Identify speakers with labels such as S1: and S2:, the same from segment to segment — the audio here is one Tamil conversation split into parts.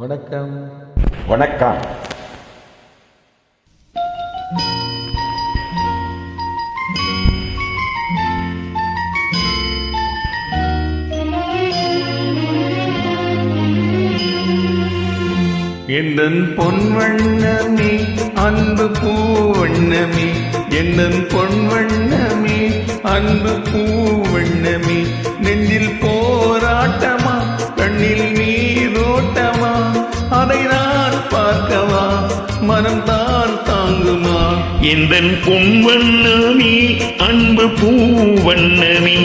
S1: வணக்கம்.
S2: வணக்கம்.
S1: என்னன் பொன்வண்ணமே அன்பு பூவண்ணமே, என்னன் பொன்வண்ணமே அன்பு பூவண்ணமே, நெஞ்சில் போராட்டமா கண்ணில் நீரோட்டமா, அதை நான் பார்க்கவா மனம் தான் தாங்குமா?
S3: எந்தன் பொன்வண்ணமே அன்பு பூவண்ணமே,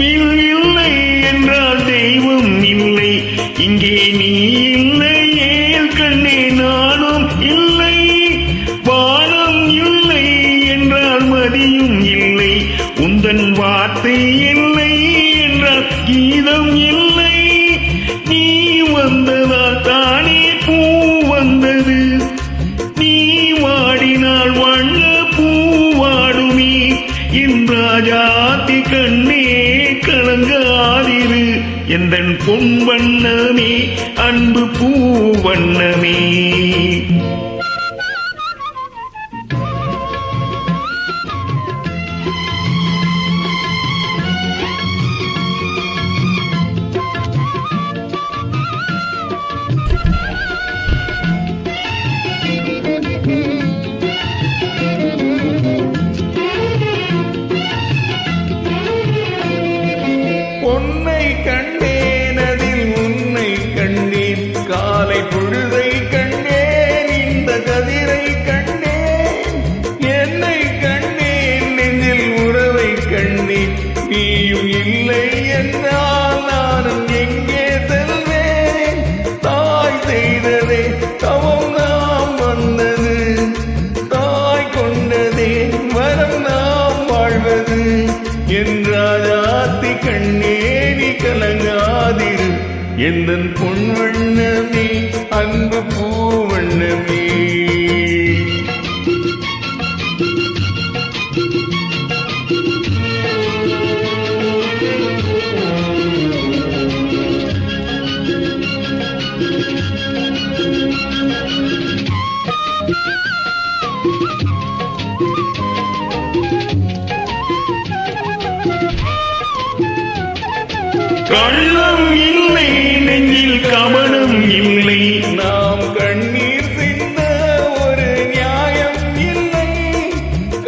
S3: இல்லை என்றால் தெய்வம் இல்லை, இங்கே நீ இல்லை ஏல் கண்ணே நானும் இல்லை, வானம் இல்லை என்றால் மதியும் இல்லை, உந்தன் வார்த்தை இல்லை என்றால் கீதம் இல்லை, நீ வந்ததால் தானே பூ வந்தது, நீ வாடினால் வண்ண பூவாடுமே, என் ராஜாத்தி கண்ணே கலங்காதிரு, எந்தன் பொன்வண்ணமே அன்பு பூவண்ணமே.
S1: பொன்னை கண்டேன் அதில் உன்னை கண்டேன், காலை பொழுதை கண்டேன் இந்த கதிரை கண்டேன், என்னை கண்டேன் நெஞ்சில் உறவை கண்டேன், நீயும் இல்லை என்றால் நானும் எங்கே செல்வேன்? தாய் செய்ததே தவம் நாம் வந்தது, தாய் கொண்டதே வரம் நாம் வாழ்வது, என்றாதி கண்ணே நீ கலங்காதிரு, எந்தன் பொன்வண்ணமே அன்பு பூவண்ணமே.
S3: கள்ளம் இல்லை நெஞ்சில் கவனம் இல்லை,
S1: நாம் கண்ணீர் சிந்த ஒரு நியாயம் இல்லை,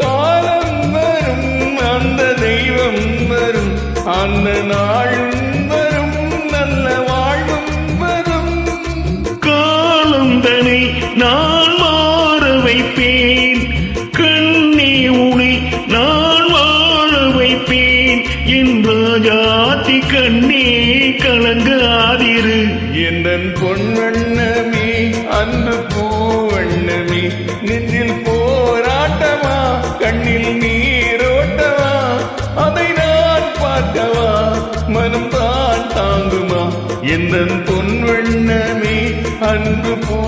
S1: காலம் வரும் அந்த தெய்வம் வரும், அந்த நாளும் வரும் நல்ல வாழ்வும் வரும்,
S3: காலம் தனை நான் மாற வைப்பேன், கண்ணே உனை நான் வாழ வைப்பேன், என் ராஜாத்தி கண்ணே கலங்காதிரு,
S1: எந்தன் பொன்வண்ணமே அன்பு பூவண்ணமே, நெஞ்சில் போராட்டமா கண்ணில் நீரோட்டமா, அதை நான் பார்க்கவா மனம் தான் தாங்குமா? எந்தன் பொன்வண்ணமே அன்பு பூ